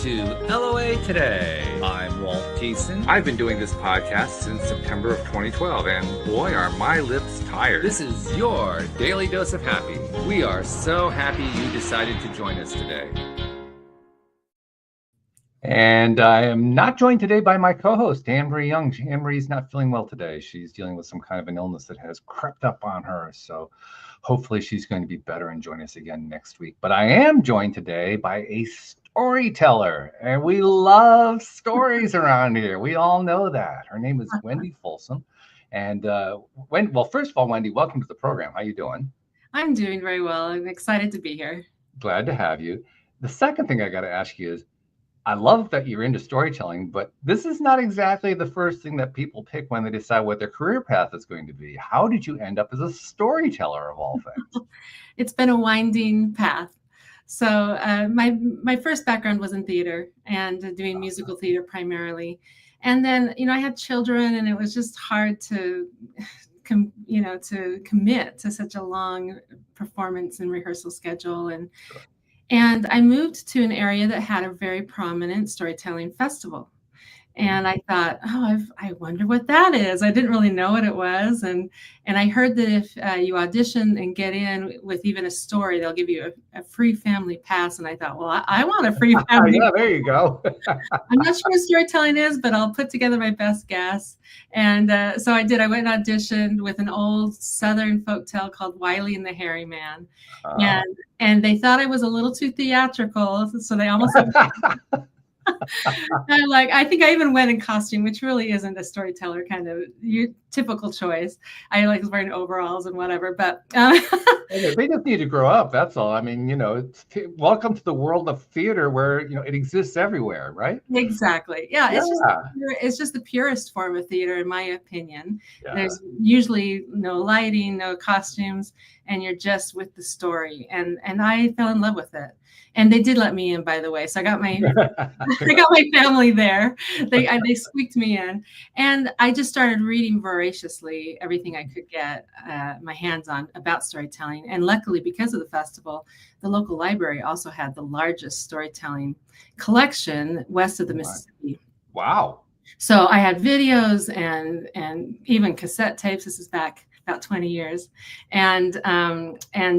to LOA Today. I'm Walt Thiessen. I've been doing this podcast since September of 2012, and boy, are my lips tired. This is your daily dose of happy. We are so happy you decided to join us today. And I am not joined today by my co-host, Anne-Marie Young. Anne-Marie's not feeling well today. She's dealing with some kind of an illness that has crept up on her. So hopefully she's going to be better and join us again next week. But I am joined today by a storyteller, and we love stories around here. We all know that. Her name is Wendy Folsom. And first of all, Wendy, welcome to the program. How you doing? I'm doing very well. I'm excited to be here. Glad to have you. The second thing I got to ask you is, I love that you're into storytelling, but this is not exactly the first thing that people pick when they decide what their career path is going to be. How did you end up as a storyteller of all things? It's been a winding path. So my first background was in theater and doing musical theater primarily. And then, I had children, and it was just hard to commit to such a long performance and rehearsal schedule. And I moved to an area that had a very prominent storytelling festival. And I thought, I wonder what that is. I didn't really know what it was. And I heard that if you audition and get in with even a story, they'll give you a free family pass. And I thought, well, I want a free family. Yeah, there you go. I'm not sure what storytelling is, but I'll put together my best guess. And so I did. I went and auditioned with an old Southern folktale called Wiley and the Hairy Man. And they thought I was a little too theatrical. So they almost... I think I even went in costume, which really isn't a storyteller kind of your typical choice. I was wearing overalls and whatever, but they just need to grow up. That's all. I mean, welcome to the world of theater where it exists everywhere, right? Exactly. Yeah. It's just the purest form of theater, in my opinion. Yeah. There's usually no lighting, no costumes, and you're just with the story. And I fell in love with it. And they did let me in, by the way. So I got my family there. They squeaked me in, and I just started reading voraciously everything I could get my hands on about storytelling. And luckily, because of the festival, the local library also had the largest storytelling collection west of the Mississippi. Wow! So I had videos and even cassette tapes. This is back about 20 years, and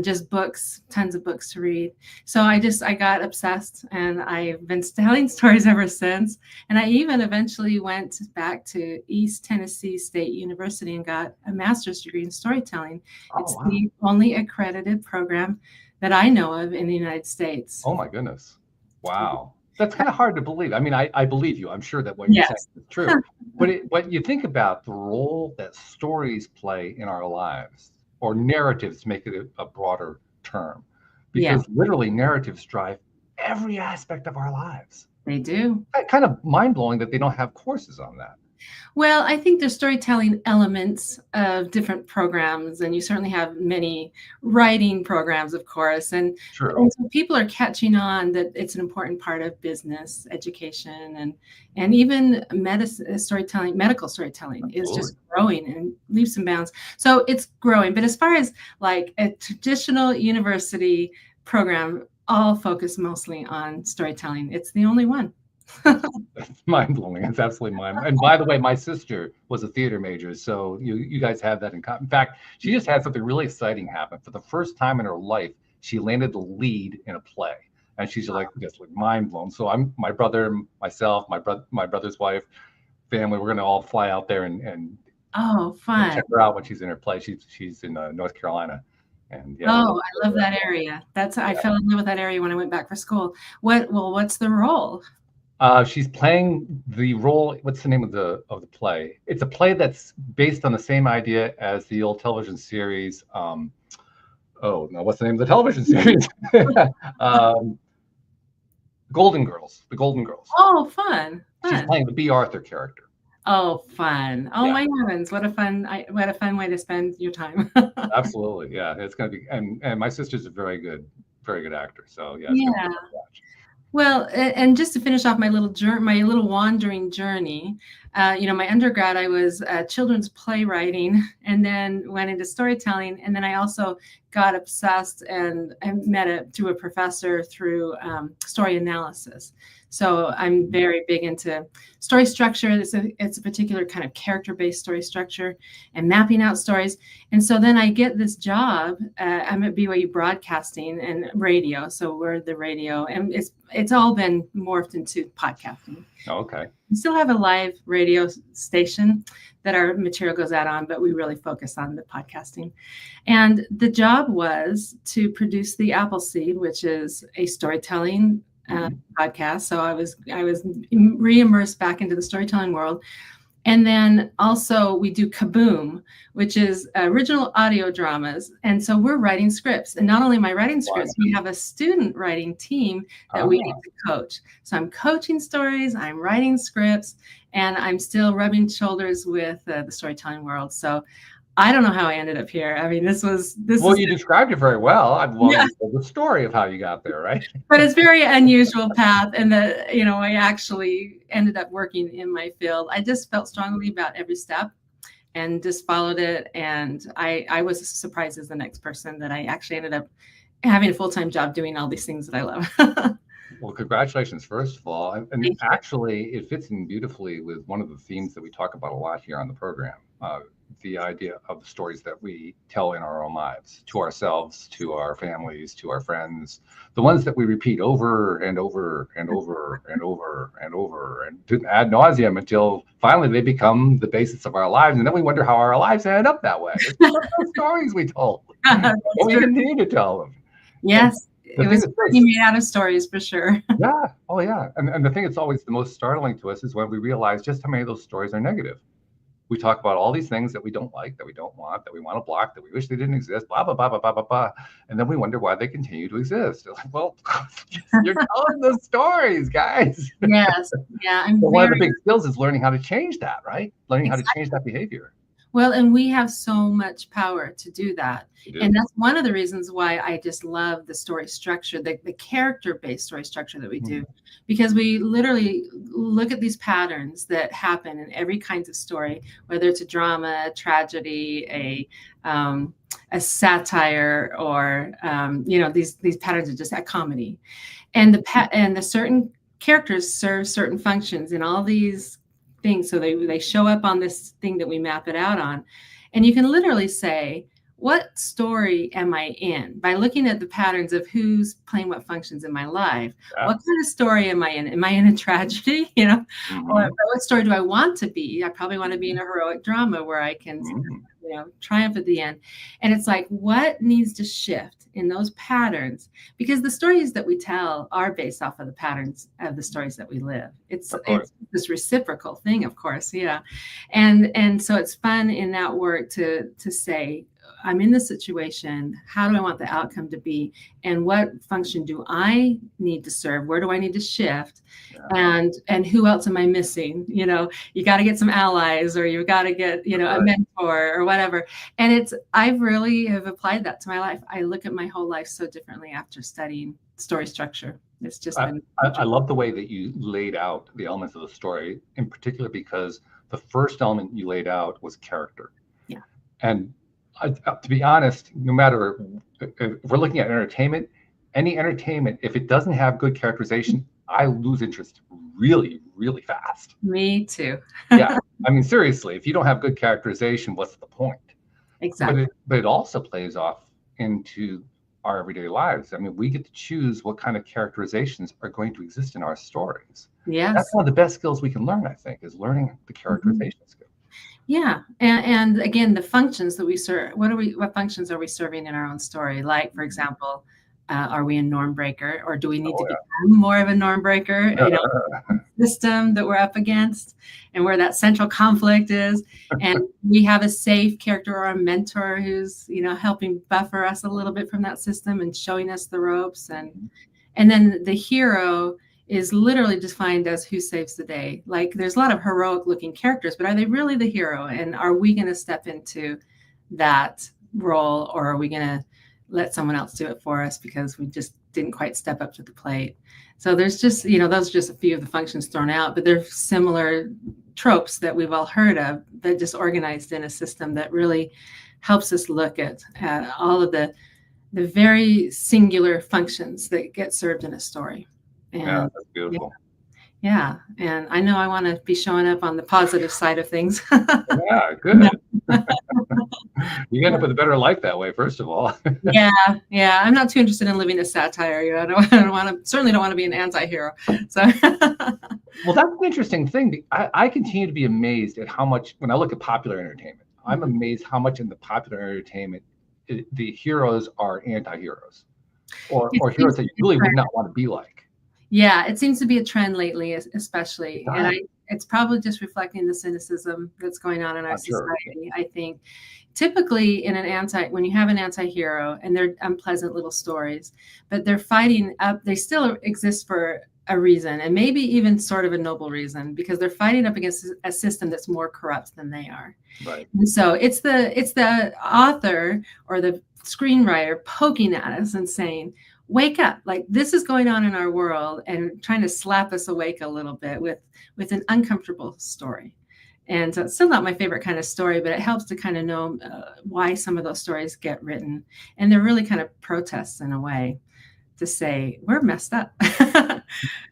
just books, tons of books to read. So I got obsessed, and I've been telling stories ever since. And I even eventually went back to East Tennessee State University and got a master's degree in storytelling. It's the only accredited program that I know of in the United States. Oh my goodness. Wow. That's kind of hard to believe. I mean, I believe you. I'm sure that what you're saying is true. But you think about the role that stories play in our lives, or narratives, make it a broader term, because literally narratives drive every aspect of our lives. They do. Kind of mind-blowing that they don't have courses on that. Well, I think there's storytelling elements of different programs, and you certainly have many writing programs, of course. And so people are catching on that it's an important part of business, education, and even medical storytelling is just growing in leaps and bounds. So it's growing. But as far as like a traditional university program, all focus mostly on storytelling. It's the only one. It's mind-blowing. It's absolutely mind-blowing. And by the way, my sister was a theater major, so you guys have that in common. In fact, she just had something really exciting happen. For the first time in her life, she landed the lead in a play, and she's just mind-blown. So my brother, myself, my brother's wife, family, we're going to all fly out there and fun. Check her out when she's in her play. She's in North Carolina. And I love that area. I fell in love with that area when I went back for school. What's the role? She's playing the role. What's the name of the play? It's a play that's based on the same idea as the old television series. What's the name of the television series? Golden Girls. The Golden Girls. Oh, fun! She's playing the B. Arthur character. Oh, fun! Oh my heavens! What a fun way to spend your time. Absolutely, yeah. It's gonna be, and my sister's a very good actor. So yeah. Well, and just to finish off my little wandering journey, my undergrad, I was children's playwriting, and then went into storytelling. And then I also got obsessed and met it through a professor through story analysis. So I'm very big into story structure. It's a particular kind of character-based story structure and mapping out stories. And so then I get this job. I'm at BYU Broadcasting and radio. So we're the radio, and it's all been morphed into podcasting. Okay. We still have a live radio station that our material goes out on, but we really focus on the podcasting. And the job was to produce the Appleseed, which is a storytelling podcast. So I was re-immersed back into the storytelling world. And then also we do Kaboom, which is original audio dramas. And so we're writing scripts. And not only am I writing scripts, we have a student writing team that we get to coach. So I'm coaching stories, I'm writing scripts, and I'm still rubbing shoulders with the storytelling world. So I don't know how I ended up here. I mean, this was. Well, you described it very well. I'd love to know the story of how you got there, right? But it's a very unusual path, and I actually ended up working in my field. I just felt strongly about every step, and just followed it. And I was as surprised as the next person that I actually ended up having a full-time job doing all these things that I love. Well, congratulations, first of all. And actually, it fits in beautifully with one of the themes that we talk about a lot here on the program. The idea of the stories that we tell in our own lives, to ourselves, to our families, to our friends, the ones that we repeat over and over and over and over and over and ad nauseum until finally they become the basis of our lives. And then we wonder how our lives ended up that way. It's the stories we told. We continue to tell them. Yes. It was made out of stories for sure. Yeah. Oh, yeah. And the thing that's always the most startling to us is when we realize just how many of those stories are negative. We talk about all these things that we don't like, that we don't want, that we want to block, that we wish they didn't exist, blah, blah, blah, blah, blah, blah, blah. And then we wonder why they continue to exist. Like, well, you're telling the stories, guys. Yes. Yeah. One of the big skills is learning how to change that, right? Learning how to change that behavior. Well, and we have so much power to do that. And that's one of the reasons why I just love the story structure, the character-based story structure that we do, because we literally look at these patterns that happen in every kind of story, whether it's a drama, a tragedy, a satire, or these patterns are just a comedy, and the certain characters serve certain functions in all these things. So they show up on this thing that we map it out on. And you can literally say, what story am I in? By looking at the patterns of who's playing what functions in my life. Yeah. What kind of story am I in? Am I in a tragedy? Or what story do I want to be? I probably want to be in a heroic drama where I can triumph at the end. And it's like, what needs to shift in those patterns? Because the stories that we tell are based off of the patterns of the stories that we live. It's this reciprocal thing, of course. Yeah. And so it's fun in that work to say, I'm in this situation. How do I want the outcome to be? And what function do I need to serve? Where do I need to shift? Yeah. And who else am I missing? You got to get some allies, or you've got to get, a mentor or whatever. And I really have applied that to my life. I look at my whole life so differently after studying story structure. It's just I love the way that you laid out the elements of the story, in particular, because the first element you laid out was character. Yeah. And to be honest, no matter if we're looking at entertainment, any entertainment, if it doesn't have good characterization, I lose interest really, really fast. Me too. Yeah. I mean, seriously, if you don't have good characterization, what's the point? Exactly. But it also plays off into our everyday lives. I mean, we get to choose what kind of characterizations are going to exist in our stories. Yes. That's one of the best skills we can learn, I think, is learning the characterization skill. Yeah. And again, the functions that we serve, what functions are we serving in our own story? Like, for example, are we a norm breaker, or do we need to become more of a norm breaker? System that we're up against, and where that central conflict is. And we have a safe character or a mentor who's, helping buffer us a little bit from that system and showing us the ropes. And then the hero is literally defined as who saves the day. Like, there's a lot of heroic looking characters, but are they really the hero? And are we going to step into that role, or are we going to let someone else do it for us because we just didn't quite step up to the plate? So there's just, those are just a few of the functions thrown out, but they're similar tropes that we've all heard of, that just organized in a system that really helps us look at all of the the very singular functions that get served in a story. And yeah, that's beautiful. Yeah. And I know I want to be showing up on the positive side of things. Yeah, good. You end up with a better life that way, first of all. Yeah. I'm not too interested in living a satire. I don't want to, certainly don't want to be an anti-hero. So well, that's an interesting thing. I continue to be amazed at how much, when I look at popular entertainment, I'm amazed how much in the popular entertainment the heroes are anti-heroes or heroes that you really would not want to be like. Yeah, it seems to be a trend lately, especially. And it's probably just reflecting the cynicism that's going on in our society. I think typically when you have an anti-hero, and they're unpleasant little stories, but they're fighting up, they still exist for a reason, and maybe even sort of a noble reason, because they're fighting up against a system that's more corrupt than they are. Right. And so it's the author or the screenwriter poking at us and saying, wake up, like this is going on in our world, and trying to slap us awake a little bit with an uncomfortable story. And so it's still not my favorite kind of story, but it helps to kind of know why some of those stories get written. And they're really kind of protests in a way to say, we're messed up.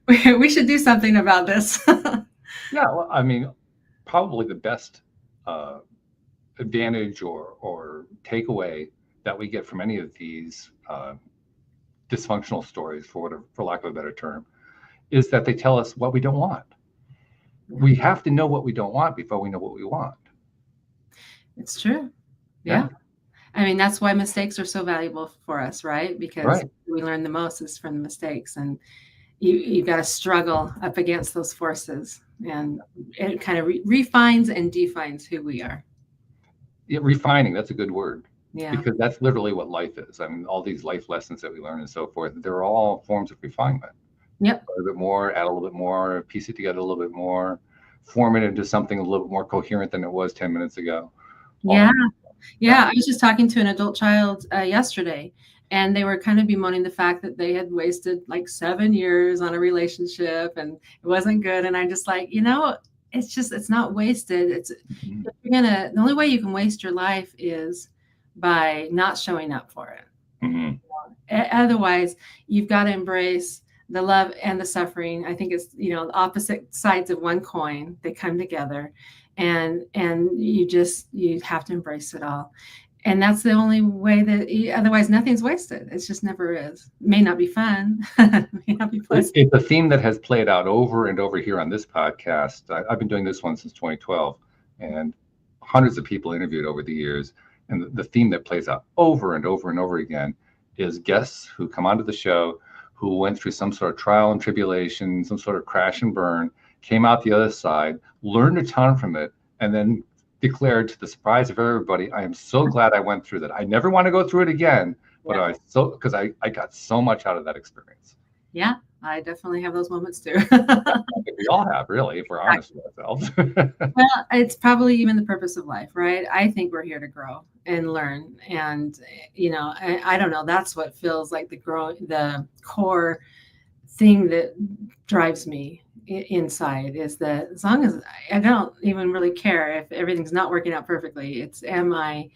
We should do something about this. Yeah, well, I mean, probably the best advantage or takeaway that we get from any of these dysfunctional stories, for lack of a better term, is that they tell us what we don't want. We have to know what we don't want before we know what we want. It's true. Yeah. I mean, that's why mistakes are so valuable for us, right? Because we learn the most is from the mistakes, and you've got to struggle up against those forces, and it kind of refines and defines who we are. Yeah, refining, that's a good word. Yeah. Because that's literally what life is. I mean, all these life lessons that we learn and so forth, they're all forms of refinement. Yep. A little bit more, add a little bit more, piece it together a little bit more, form it into something a little bit more coherent than it was 10 minutes ago. Yeah. I was just talking to an adult child yesterday, and they were kind of bemoaning the fact that they had wasted like 7 years on a relationship and it wasn't good. And I'm just like, it's not wasted. It's the only way you can waste your life is by not showing up for it. Mm-hmm. Otherwise, you've got to embrace the love and the suffering. I think it's, the opposite sides of one coin. They come together, and you have to embrace it all. And that's the only way otherwise nothing's wasted. It just never is. It may not be fun. May not be pleasant. It's a theme that has played out over and over here on this podcast. I've been doing this one since 2012, and hundreds of people interviewed over the years. And the theme that plays out over and over and over again is guests who come onto the show who went through some sort of trial and tribulation, some sort of crash and burn, came out the other side, learned a ton from it, and then declared, to the surprise of everybody, I am so glad I went through that. I never want to go through it again, but because I got so much out of that experience. Yeah, I definitely have those moments too. We all have, really, if we're honest with ourselves. Well, it's probably even the purpose of life, right? I think we're here to grow and learn. And, I don't know, that's what feels like the core thing that drives me inside, is that as long as I don't even really care if everything's not working out perfectly, it's, am I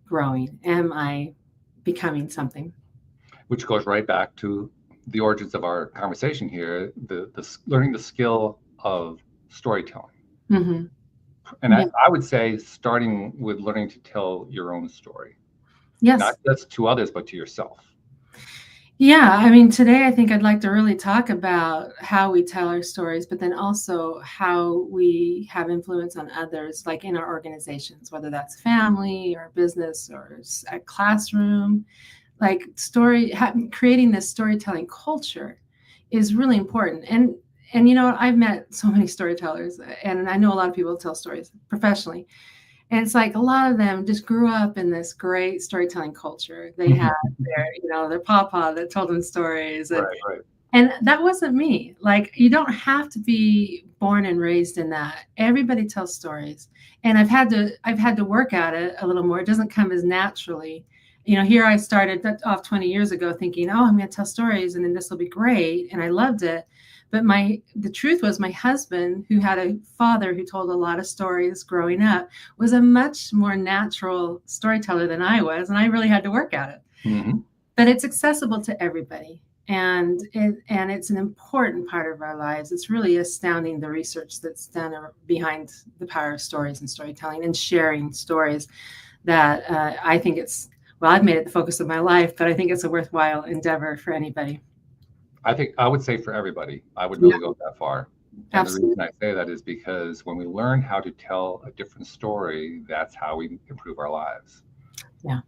growing? Am I becoming something? Which goes right back to the origins of our conversation here, the learning the skill of storytelling. Mm-hmm. And I would say starting with learning to tell your own story. Yes. Not just to others, but to yourself. Yeah. I mean, today I think I'd like to really talk about how we tell our stories, but then also how we have influence on others, like in our organizations, whether that's family or business or a classroom. Like creating this storytelling culture is really important. And I've met so many storytellers, and I know a lot of people tell stories professionally. And it's like a lot of them just grew up in this great storytelling culture. They had their papa that told them stories. And, right. And that wasn't me. Like, you don't have to be born and raised in that. Everybody tells stories. And I've had to work at it a little more. It doesn't come as naturally. Here I started off 20 years ago thinking, I'm going to tell stories and then this will be great. And I loved it. But the truth was, my husband, who had a father who told a lot of stories growing up, was a much more natural storyteller than I was. And I really had to work at it. Mm-hmm. but it's accessible to everybody. And it's an important part of our lives. It's really astounding, the research that's done behind the power of stories and storytelling and sharing stories, that I think I've made it the focus of my life, but I think it's a worthwhile endeavor for anybody. I think I would say for everybody. I would really go that far. And Absolutely. the reason I say that is because when we learn how to tell a different story, that's how we improve our lives. Yeah,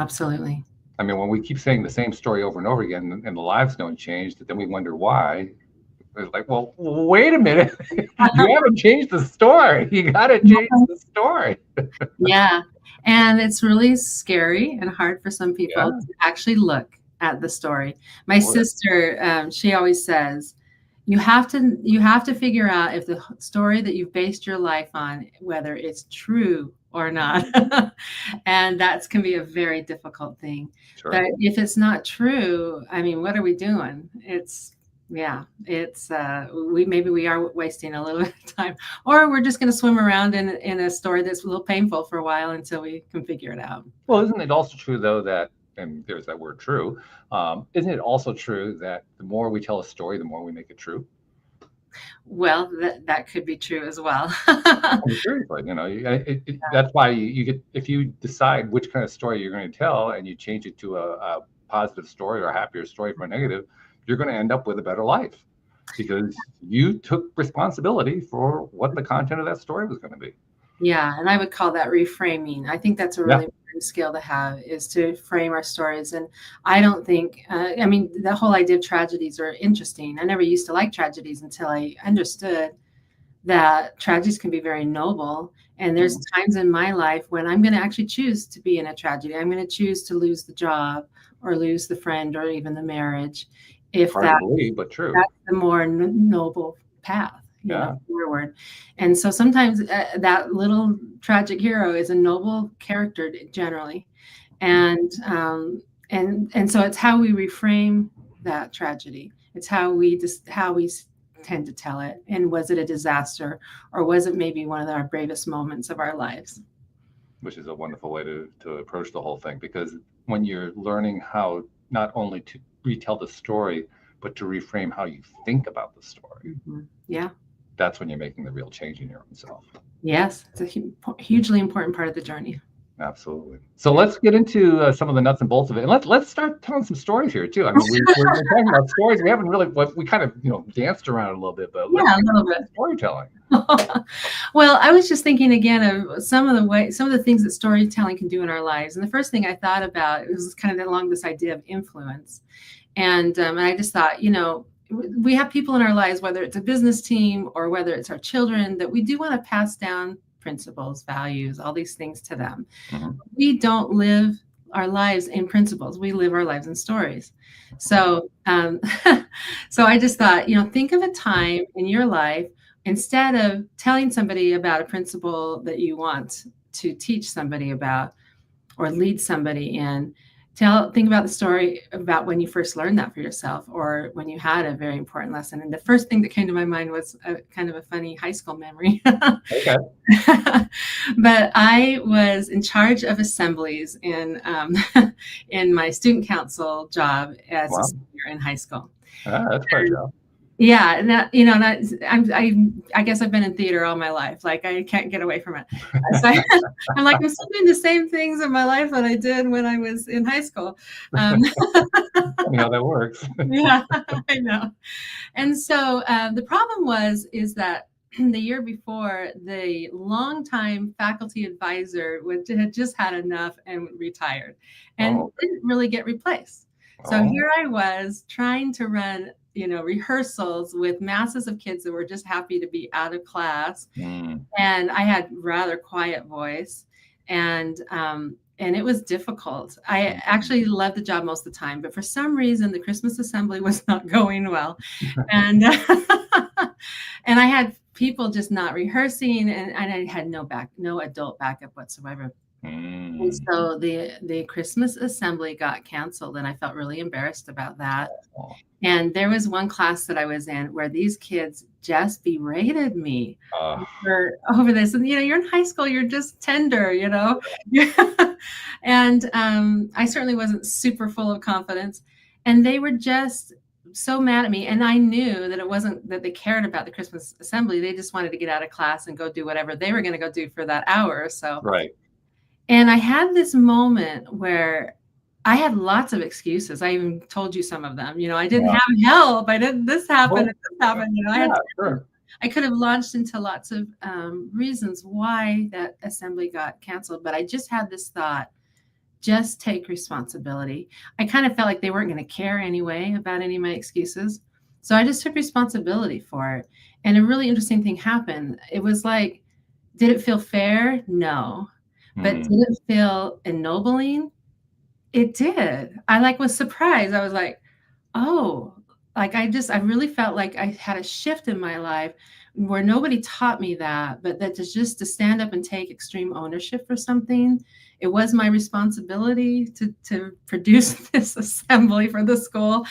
absolutely. I mean, when we keep saying the same story over and over again and the lives don't change, then we wonder why. It's like, well, wait a minute. You haven't changed the story. You got to change the story. Yeah. And it's really scary and hard for some people to actually look at the story. My sister, she always says, you have to figure out if the story that you've based your life on, whether it's true or not. And that can be a very difficult thing. Sure. But if it's not true, I mean, what are we doing? We are wasting a little bit of time, or we're just going to swim around in a story that's a little painful for a while until we can figure it out. Well, isn't it also true, though, that, and there's that word true, isn't it also true that the more we tell a story, the more we make it true? Well, that could be true as well. Seriously, that's why you get, if you decide which kind of story you're going to tell and you change it to a positive story or a happier story from a negative, you're going to end up with a better life because you took responsibility for what the content of that story was going to be. Yeah, and I would call that reframing. I think that's a really important skill to have, is to frame our stories. And I don't think, the whole idea of tragedies are interesting. I never used to like tragedies until I understood that tragedies can be very noble. And there's times in my life when I'm going to actually choose to be in a tragedy. I'm going to choose to lose the job or lose the friend or even the marriage. If that's the more noble path. Forward. And so sometimes that little tragic hero is a noble character generally. And so it's how we reframe that tragedy. It's how we tend to tell it. And was it a disaster, or was it maybe one of our bravest moments of our lives? Which is a wonderful way to approach the whole thing, because when you're learning how not only to retell the story, but to reframe how you think about the story. Mm-hmm. Yeah. That's when you're making the real change in your own self. Yes, it's a hugely important part of the journey. Absolutely. So let's get into some of the nuts and bolts of it, and let's start telling some stories here too. I mean, we're talking about stories. We haven't really, we kind of danced around a little bit, but a little bit storytelling. Well, I was just thinking again of some of the things that storytelling can do in our lives, and the first thing I thought about was kind of along this idea of influence, and I just thought, we have people in our lives, whether it's a business team or whether it's our children, that we do want to pass down principles, values, all these things to them. Mm-hmm. We don't live our lives in principles. We live our lives in stories. So, so I just thought, think of a time in your life, instead of telling somebody about a principle that you want to teach somebody about or lead somebody in, think about the story about when you first learned that for yourself, or when you had a very important lesson. And the first thing that came to my mind was kind of a funny high school memory. Okay. But I was in charge of assemblies in my student council job as a senior in high school. That's quite a job. Yeah, and I guess I've been in theater all my life. Like, I can't get away from it. So I'm like, I'm still doing the same things in my life that I did when I was in high school. Funny how that works. Yeah, I know. And so the problem is that the year before, the longtime faculty advisor had just had enough and retired, and didn't really get replaced. So here I was trying to run rehearsals with masses of kids that were just happy to be out of class. And I had rather quiet voice, and it was difficult. I actually loved the job most of the time, but for some reason the Christmas assembly was not going well. And and I had people just not rehearsing, and I had no adult backup whatsoever. And so the Christmas assembly got canceled, and I felt really embarrassed about that. Oh. And there was one class that I was in where these kids just berated me over this. And, you're in high school, you're just tender, And I certainly wasn't super full of confidence. And they were just so mad at me. And I knew that it wasn't that they cared about the Christmas assembly. They just wanted to get out of class and go do whatever they were going to go do for that hour or so. Right. And I had this moment where I had lots of excuses. I even told you some of them. I didn't have help. I didn't. This happened. This happened. I could have launched into lots of reasons why that assembly got canceled. But I just had this thought: just take responsibility. I kind of felt like they weren't going to care anyway about any of my excuses, so I just took responsibility for it. And a really interesting thing happened. It was like, did it feel fair? No. But did it feel ennobling? It did. I was surprised. I was like, oh, I really felt like I had a shift in my life where nobody taught me that, but that just to stand up and take extreme ownership for something. It was my responsibility to produce this assembly for the school.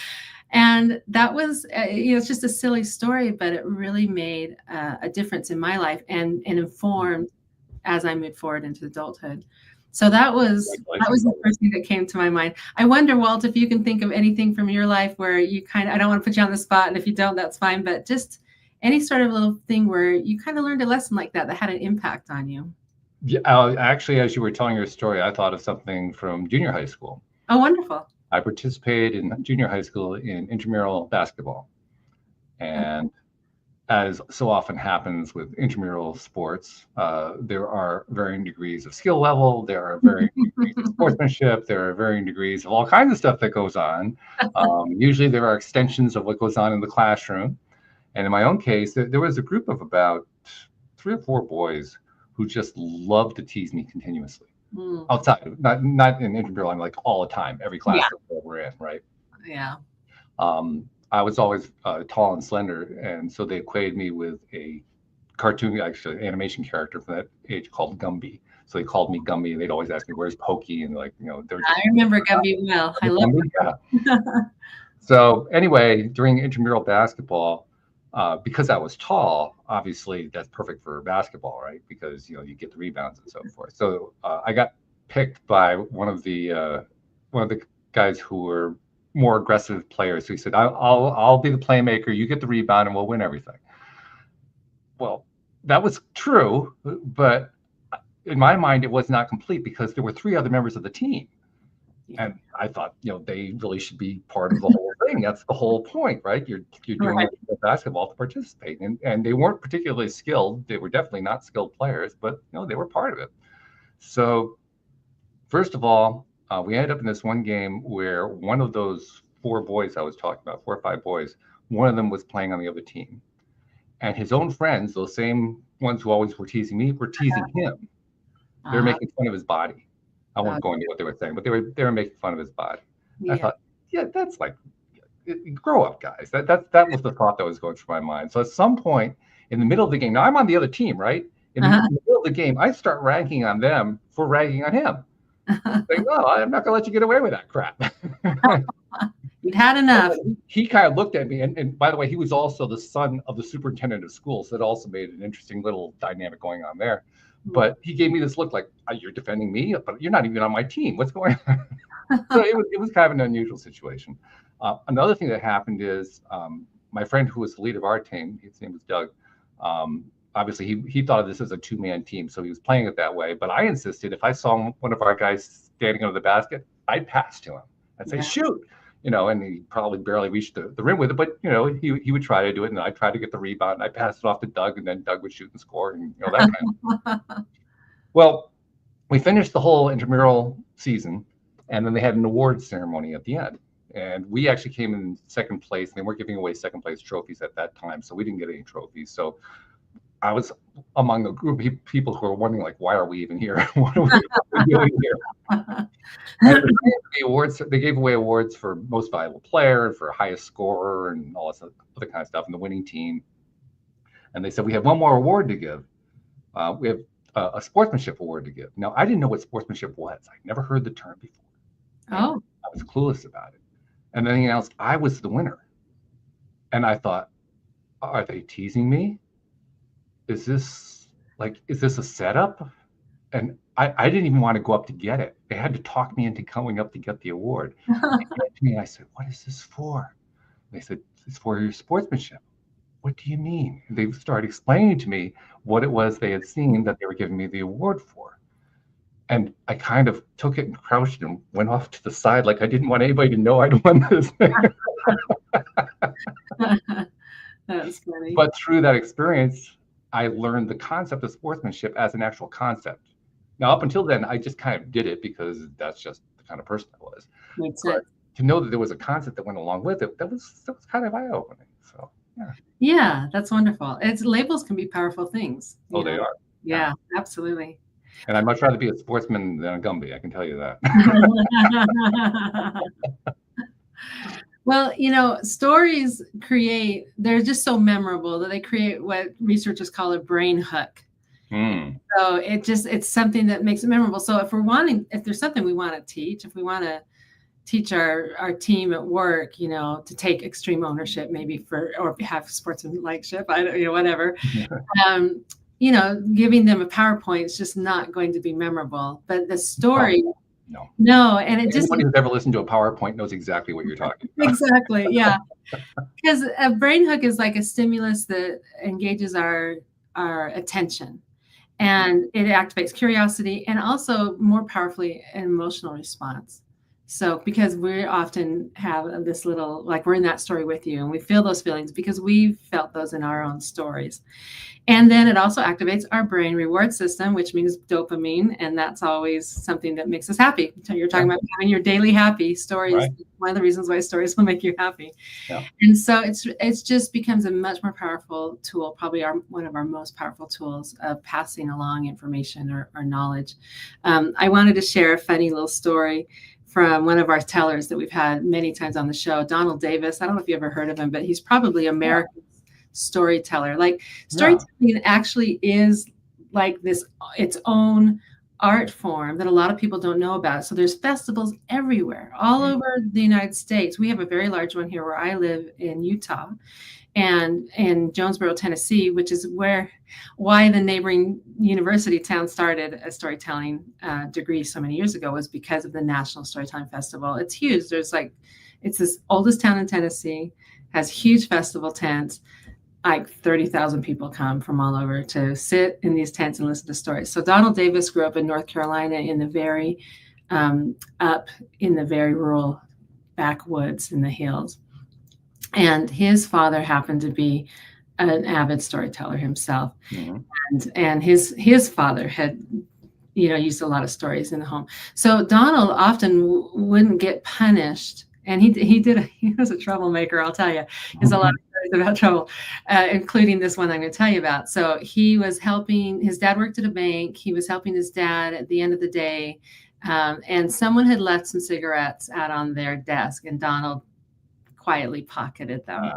And that was, it's just a silly story, but it really made a difference in my life and informed as I moved forward into adulthood. So that was the first thing that came to my mind. I wonder, Walt, if you can think of anything from your life where you I don't want to put you on the spot, and if you don't, that's fine, but just any sort of little thing where you kind of learned a lesson like that had an impact on you. Yeah, actually, as you were telling your story, I thought of something from junior high school. Oh, wonderful. I participated in junior high school in intramural basketball. And as so often happens with intramural sports, there are varying degrees of skill level, there are varying degrees of sportsmanship, there are varying degrees of all kinds of stuff that goes on. Usually there are extensions of what goes on in the classroom. And in my own case, there was a group of about 3 or 4 boys who just loved to tease me continuously. Outside, not in intramural, I'm like all the time, every class that we're in, right? Yeah. I was always tall and slender, and so they equated me with a cartoon, actually animation character from that age called Gumby. So they called me Gumby, and they'd always ask me, "Where's Pokey?" And I remember Gumby well. I love Gumby. So anyway, during intramural basketball, because I was tall, obviously that's perfect for basketball, right? Because you get the rebounds and so forth. So I got picked by one of the guys who were more aggressive players. So he said, I'll be the playmaker, you get the rebound, and we'll win everything. Well, that was true, but in my mind, it was not complete because there were 3 other members of the team. And I thought, they really should be part of the whole thing. That's the whole point, right? You're doing basketball to participate. And they weren't particularly skilled. They were definitely not skilled players, but they were part of it. So first of all, we ended up in this one game where one of those 4 boys I was talking about, 4 or 5 boys, one of them was playing on the other team. And his own friends, those same ones who always were teasing me, were teasing him. They were making fun of his body. I won't go into what they were saying, but they were making fun of his body. Yeah. I thought, that's like, grow up, guys. That was the thought that was going through my mind. So at some point in the middle of the game, now I'm on the other team, right? In the middle of the game, I start ranking on them for ragging on him. Like, no, I'm not going to let you get away with that crap. You'd had enough. He kind of looked at me, and by the way, he was also the son of the superintendent of schools. So that also made an interesting little dynamic going on there. But he gave me this look like, you're defending me, but you're not even on my team. What's going on? So it was kind of an unusual situation. Another thing that happened is my friend who was the lead of our team, his name was Doug, obviously he thought of this as a 2-man team, so he was playing it that way. But I insisted if I saw one of our guys standing under the basket, I'd pass to him. I'd say, shoot. And he probably barely reached the rim with it, but he would try to do it, and I'd try to get the rebound, and I'd pass it off to Doug, and then Doug would shoot and score, and that kind of. Well, we finished the whole intramural season, and then they had an awards ceremony at the end, and we actually came in second place, and they weren't giving away second place trophies at that time, so we didn't get any trophies. So I was among the group of people who were wondering, like, why are we even here? What are we doing here? And they gave away awards for most valuable player, for highest scorer, and all this other kind of stuff, and the winning team. And they said, we have one more award to give. We have a sportsmanship award to give. Now, I didn't know what sportsmanship was. I'd never heard the term before. Oh. I was clueless about it. And then he announced I was the winner. And I thought, are they teasing me? Is this a setup? And I didn't even want to go up to get it. They had to talk me into going up to get the award. They gave it to me, I said, what is this for? They said, it's for your sportsmanship. What do you mean? And they started explaining to me what it was they had seen that they were giving me the award for. And I kind of took it and crouched and went off to the side like I didn't want anybody to know I'd won this thing. That's funny. But through that experience, I learned the concept of sportsmanship as an actual concept. Now, up until then, I just kind of did it because that's just the kind of person I was. Makes but sense. to know that there was a concept that went along with it, that was kind of eye-opening. So, yeah. Yeah, that's wonderful. Labels can be powerful things. Oh, they are. Yeah, absolutely. And I'd much rather be a sportsman than a Gumby, I can tell you that. Well, stories they're just so memorable that they create what researchers call a brain hook. So it's something that makes it memorable. So if there's something we want to teach, if we want to teach our team at work, to take extreme ownership, maybe or have sportsmanship, whatever. Giving them a PowerPoint is just not going to be memorable. But the story, no, and it just. Anyone who's ever listened to a PowerPoint knows exactly what you're talking about. Exactly, yeah. Because a brain hook is like a stimulus that engages our attention. And it activates curiosity and also more powerfully an emotional response. So because we often have this little, like we're in that story with you and we feel those feelings because we've felt those in our own stories. And then it also activates our brain reward system, which means dopamine. And that's always something that makes us happy. So you're talking about having your daily happy stories. Right. One of the reasons why stories will make you happy. Yeah. And so it's just becomes a much more powerful tool, probably one of our most powerful tools of passing along information or knowledge. I wanted to share a funny little story from one of our tellers that we've had many times on the show, Donald Davis. I don't know if you ever heard of him, but he's probably America's storyteller. Like storytelling actually is like its own art form that a lot of people don't know about. So there's festivals everywhere, all over the United States. We have a very large one here where I live in Utah and in Jonesboro, Tennessee, which is why the neighboring university town started a storytelling degree so many years ago, was because of the National Storytelling Festival. It's huge. It's this oldest town in Tennessee, has huge festival tents. Like 30,000 people come from all over to sit in these tents and listen to stories. So Donald Davis grew up in North Carolina in the very up in the very rural backwoods in the hills. And his father happened to be an avid storyteller himself. Mm-hmm. And his father had used a lot of stories in the home. So Donald often wouldn't get punished. And he was a troublemaker, I'll tell you. There's a lot of stories about trouble, including this one I'm going to tell you about. So he was helping, his dad worked at a bank. He was helping his dad at the end of the day. And someone had left some cigarettes out on their desk, and Donald quietly pocketed them.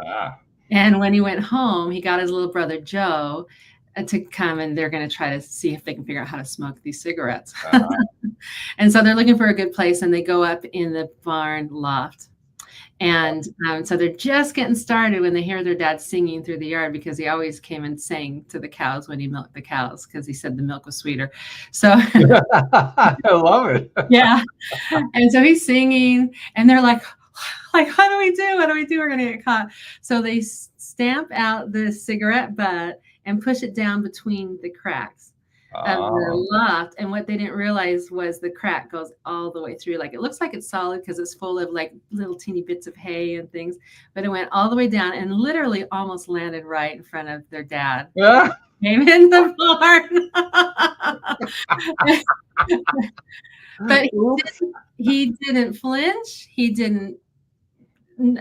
And when he went home, he got his little brother, Joe, to come, and they're going to try to see if they can figure out how to smoke these cigarettes. And so they're looking for a good place, and they go up in the barn loft. And so they're just getting started when they hear their dad singing through the yard, because he always came and sang to the cows when he milked the cows, because he said the milk was sweeter. So I love it. Yeah. And so he's singing, and they're like, what do we do? What do we do? We're going to get caught. So they stamp out the cigarette butt and push it down between the cracks of the loft. And what they didn't realize was the crack goes all the way through. Like, it looks like it's solid because it's full of like little teeny bits of hay and things, but it went all the way down and literally almost landed right in front of their dad. Yeah. Came in the barn. But he didn't flinch. He didn't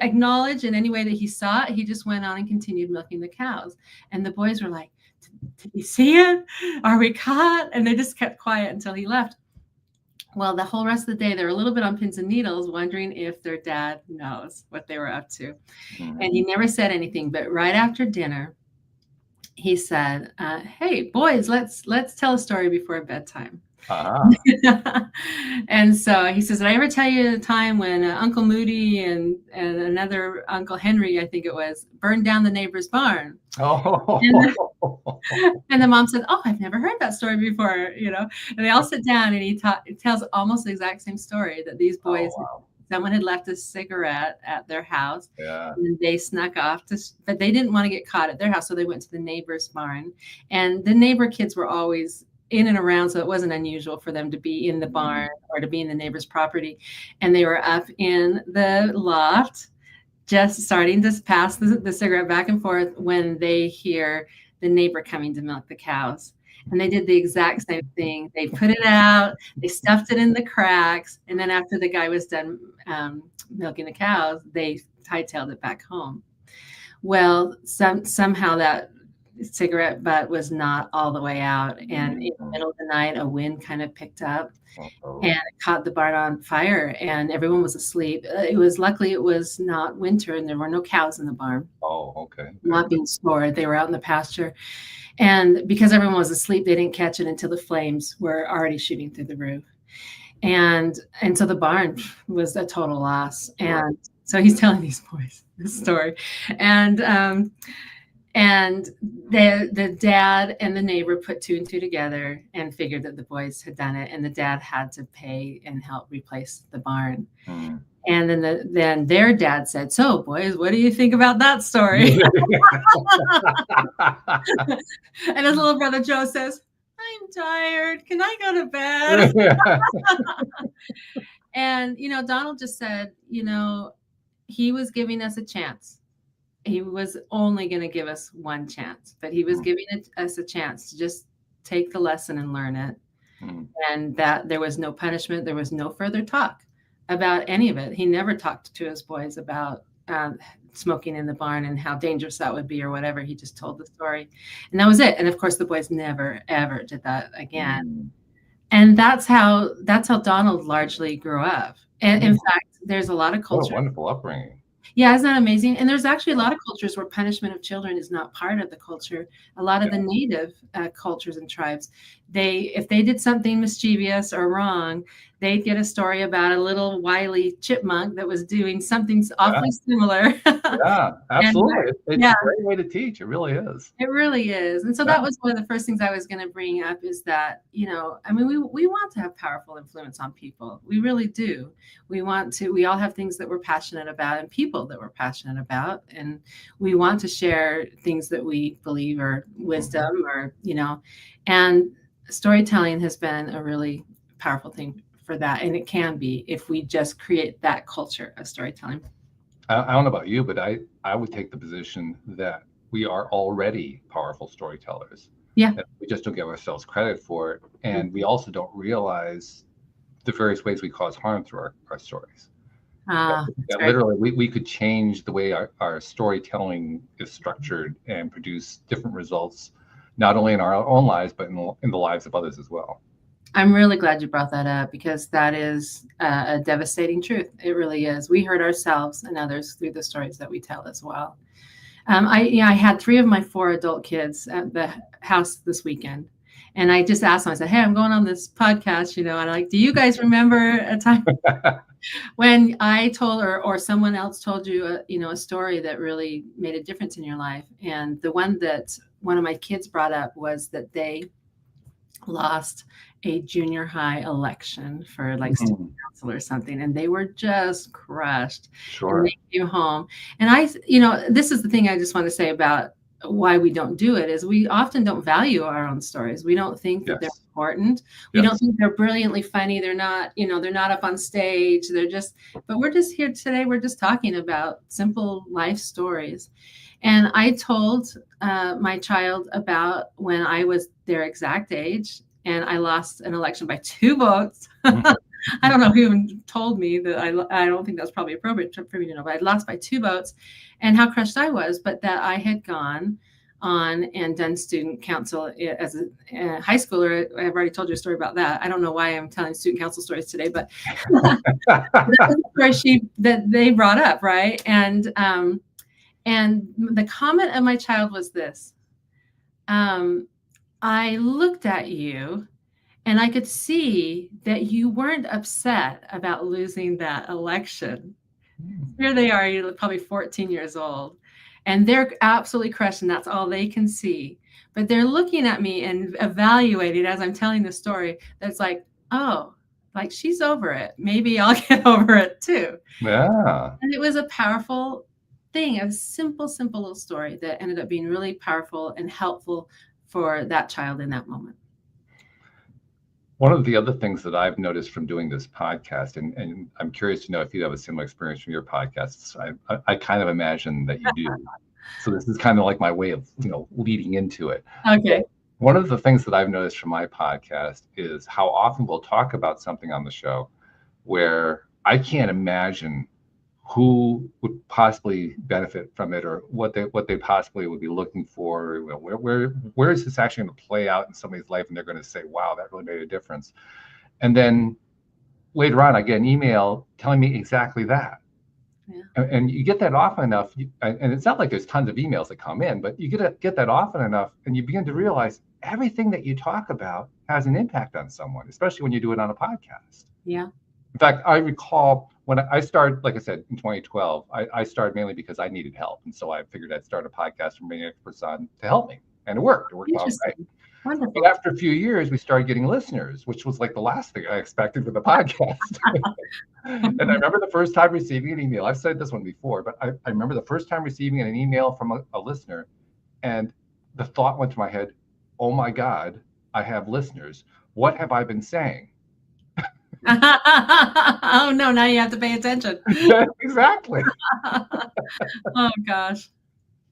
acknowledge in any way that he saw it. He just went on and continued milking the cows. And the boys were like, did you see it? Are we caught? And they just kept quiet until he left. Well, the whole rest of the day, they were a little bit on pins and needles, wondering if their dad knows what they were up to. Mm-hmm. And he never said anything. But right after dinner, he said, "Hey, boys, let's tell a story before bedtime." And so he says, "Did I ever tell you the time when Uncle Moody and another Uncle Henry, I think it was, burned down the neighbor's barn?" Oh. And the mom said, "Oh, I've never heard that story before," And they all sit down, and he tells almost the exact same story, that these boys, someone had left a cigarette at their house, and they snuck off but they didn't want to get caught at their house, so they went to the neighbor's barn. And the neighbor kids were always in and around, so it wasn't unusual for them to be in the barn or to be in the neighbor's property. And they were up in the loft, just starting to pass the cigarette back and forth, when they hear the neighbor coming to milk the cows. And they did the exact same thing. They put it out, they stuffed it in the cracks, and then after the guy was done milking the cows, they hightailed it back home. Well, somehow that cigarette butt was not all the way out, and in the middle of the night, a wind kind of picked up and it caught the barn on fire, and everyone was asleep. Luckily it was not winter, and there were no cows in the barn. Oh, okay. Not being stored. They were out in the pasture. And because everyone was asleep, they didn't catch it until the flames were already shooting through the roof. And so the barn was a total loss. And so he's telling these boys this story. And the dad and the neighbor put two and two together and figured that the boys had done it. And the dad had to pay and help replace the barn. And then their dad said, "So, boys, what do you think about that story?" And his little brother Joe says, "I'm tired. Can I go to bed?" And, Donald just said, he was giving us a chance. He was only going to give us one chance, but he was giving us a chance to just take the lesson and learn it. And that there was no punishment. There was no further talk about any of it. He never talked to his boys about smoking in the barn and how dangerous that would be or whatever. He just told the story, and that was it. And of course the boys never ever did that again. And that's how Donald largely grew up. And in fact, there's a lot of culture. What a wonderful upbringing. Yeah, isn't that amazing? And there's actually a lot of cultures where punishment of children is not part of the culture. A lot of the native cultures and tribes, if they did something mischievous or wrong, they'd get a story about a little wily chipmunk that was doing something awfully similar. Yeah, absolutely. It's a great way to teach. It really is. It really is. And so that was one of the first things I was going to bring up, is that, we want to have powerful influence on people. We really do. We all have things that we're passionate about and people that we're passionate about. And we want to share things that we believe are wisdom and storytelling has been a really powerful thing for that. And it can be, if we just create that culture of storytelling. I don't know about you, but I would take the position that we are already powerful storytellers. Yeah. We just don't give ourselves credit for it. And we also don't realize the various ways we cause harm through our stories. Literally, we could change the way our storytelling is structured and produce different results, not only in our own lives, but in the lives of others as well. I'm really glad you brought that up, because that is a devastating truth. It really is. We hurt ourselves and others through the stories that we tell as well. I had 3 of my 4 adult kids at the house this weekend, and I just asked them, I said, "Hey, I'm going on this podcast, and I'm like, do you guys remember a time when I told or someone else told you a story that really made a difference in your life?" And the one that one of my kids brought up was that they lost a junior high election for student council or something, and they were just crushed. Sure. And they came home, and this is the thing I just want to say about why we don't do it, is we often don't value our own stories. We don't think that they're important. We don't think they're brilliantly funny. They're not, they're not up on stage. But we're just here today. We're just talking about simple life stories. And I told my child about when I was their exact age and I lost an election by 2 votes. I don't know who even told me that. I don't think that's probably appropriate for me to know, but I lost by 2 votes and how crushed I was, but that I had gone on and done student council as a high schooler. I've already told you a story about that. I don't know why I'm telling student council stories today, but that's the story that they brought up, right? And the comment of my child was this: I looked at you and I could see that you weren't upset about losing that election. Here they are, you're probably 14 years old, and they're absolutely crushed, and that's all they can see. But they're looking at me and evaluating as I'm telling the story. That's like, oh, like she's over it. Maybe I'll get over it too. Yeah. And it was a powerful thing, a simple little story that ended up being really powerful and helpful for that child in that moment. One of the other things that I've noticed from doing this podcast, and I'm curious to know if you have a similar experience from your podcasts. I kind of imagine that you do. So this is kind of like my way of, leading into it. Okay. One of the things that I've noticed from my podcast is how often we'll talk about something on the show where I can't imagine who would possibly benefit from it, or what they possibly would be looking for. Where is this actually going to play out in somebody's life, and they're going to say, wow, that really made a difference. And then later on I get an email telling me exactly that. Yeah. And you get that often enough, and it's not like there's tons of emails that come in, but you get that often enough, and you begin to realize everything that you talk about has an impact on someone, especially when you do it on a podcast. Yeah. In fact, I recall when I started, like I said, in 2012, I started mainly because I needed help. And so I figured I'd start a podcast from being experts on to help me. And it worked. It worked all right. Wonderful. But after a few years, we started getting listeners, which was like the last thing I expected with the podcast. And I remember the first time receiving an email. I've said this one before, but I remember the first time receiving an email from a listener, and the thought went to my head, oh my God, I have listeners. What have I been saying? Oh no, now you have to pay attention. Exactly. Oh gosh.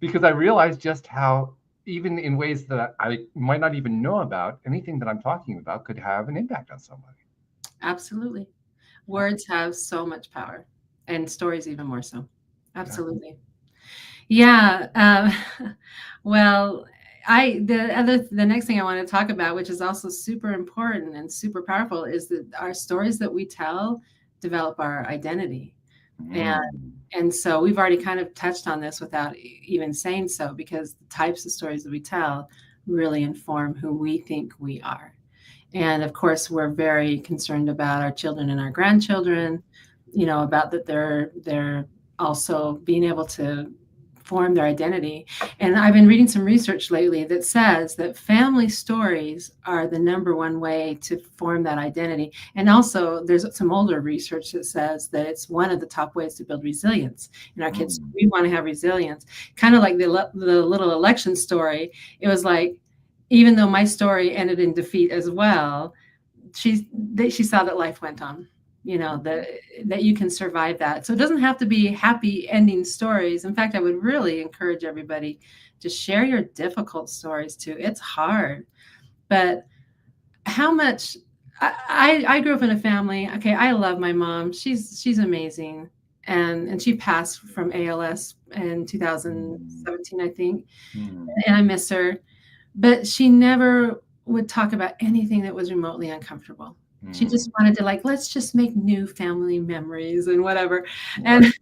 Because I realized just how, even in ways that I might not even know about, anything that I'm talking about could have an impact on somebody. Absolutely. Words have so much power, and stories even more so. Absolutely. Yeah. Well, the next thing I want to talk about, which is also super important and super powerful, is that our stories that we tell develop our identity. And so we've already kind of touched on this without even saying so, because the types of stories that we tell really inform who we think we are. And of course, we're very concerned about our children and our grandchildren, about that they're also being able to form their identity. And I've been reading some research lately that says that family stories are the number one way to form that identity. And also there's some older research that says that it's one of the top ways to build resilience in our kids. We want to have resilience, kind of like the little election story. It was like, even though my story ended in defeat as well, she saw that life went on. That you can survive that. So it doesn't have to be happy ending stories. In fact, I would really encourage everybody to share your difficult stories too. It's hard, but how much I grew up in a family. Okay, I love my mom. She's amazing, and she passed from ALS in 2017, I think, and I miss her. But she never would talk about anything that was remotely uncomfortable. She just wanted to, like, let's just make new family memories and whatever. And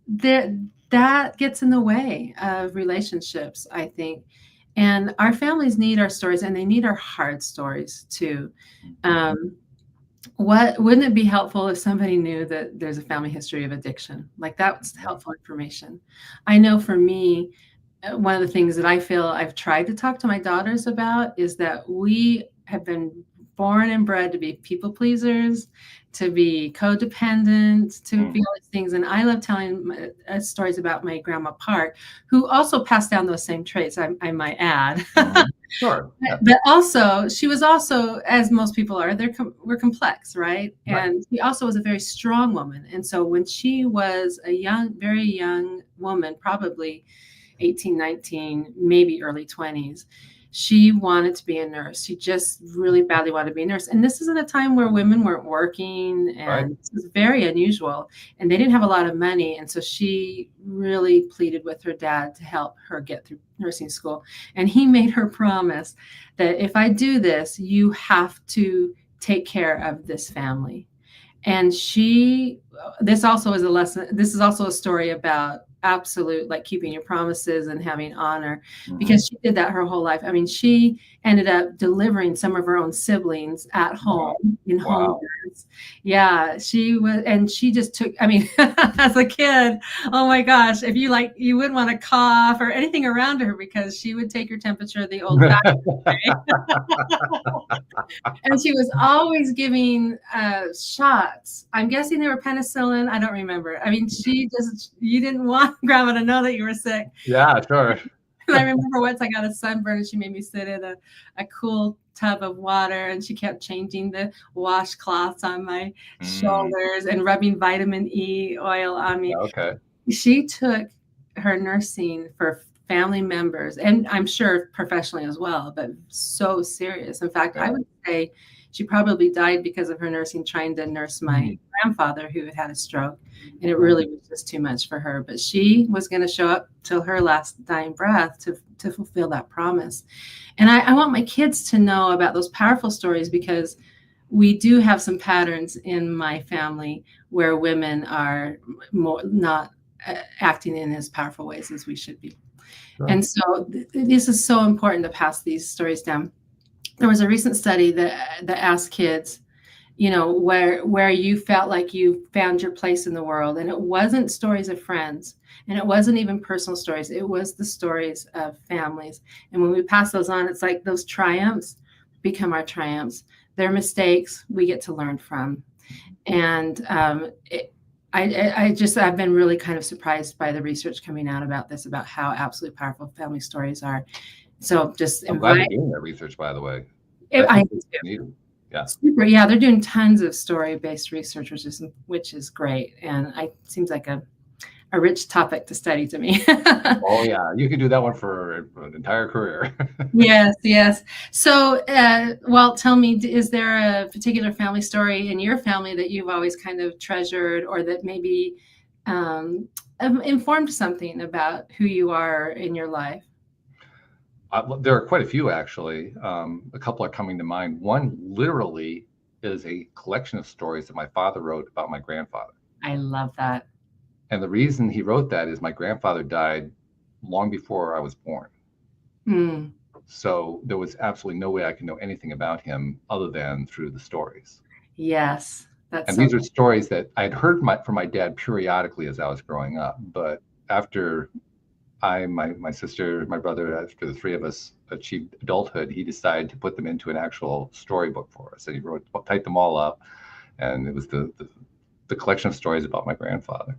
that gets in the way of relationships, I think. And our families need our stories, and they need our hard stories too. Wouldn't it be helpful if somebody knew that there's a family history of addiction? Like, that's helpful information. I know for me, one of the things that I feel I've tried to talk to my daughters about is that we have been born and bred to be people pleasers, to be codependent, to be all these things. And I love telling stories about my grandma Park, who also passed down those same traits, I might add. Sure. Yeah. But also, she was also, as most people are, we're complex, right? And she also was a very strong woman. And so when she was a very young woman, probably 18, 19, maybe early 20s, she wanted to be a nurse. She just really badly wanted to be a nurse. And this is at a time where women weren't working, and This was very unusual, and they didn't have a lot of money. And so she really pleaded with her dad to help her get through nursing school. And he made her promise that if I do this, you have to take care of this family. And this also is a lesson. This is also a story about absolute, like keeping your promises and having honor, because she did that her whole life. I mean, she ended up delivering some of her own siblings at home in home births. Yeah, she was, and she just took, I mean, as a kid, oh my gosh, if you like, you wouldn't want to cough or anything around her because she would take your temperature the old fashioned way. And she was always giving shots. I'm guessing they were penicillin. I don't remember. I mean, you didn't want grandma to know that you were sick. Yeah, sure. And I remember once I got a sunburn and she made me sit in a cool tub of water, and she kept changing the washcloths on my shoulders and rubbing vitamin E oil on me. Okay. She took her nursing for family members, and I'm sure professionally as well, but so serious. In fact, I would say she probably died because of her nursing, trying to nurse my grandfather who had had a stroke, and it really was just too much for her. But she was going to show up till her last dying breath to fulfill that promise. And I want my kids to know about those powerful stories, because we do have some patterns in my family where women are more not acting in as powerful ways as we should be. Sure. And so this is so important to pass these stories down. There was a recent study that asked kids, you know, where you felt like you found your place in the world. And it wasn't stories of friends, and it wasn't even personal stories. It was the stories of families. And when we pass those on, it's like those triumphs become our triumphs. Their mistakes we get to learn from. And I've been really kind of surprised by the research coming out about this, about how absolutely powerful family stories are. So just I'm glad you're doing that research, by the way. Yeah. Super. Yeah, they're doing tons of story-based research, which is great. And it seems like a rich topic to study to me. Oh yeah, you could do that one for an entire career. Yes. So, well, tell me, is there a particular family story in your family that you've always kind of treasured, or that maybe informed something about who you are in your life? There are quite a few, actually. A couple are coming to mind. One literally is a collection of stories that my father wrote about my grandfather. I love that. And the reason he wrote that is my grandfather died long before I was born. So there was absolutely no way I could know anything about him other than through the stories. Yes. These are stories that I'd heard from my dad periodically as I was growing up. But after my sister, my brother, after the three of us achieved adulthood, he decided to put them into an actual storybook for us. And he typed them all up. And it was the collection of stories about my grandfather.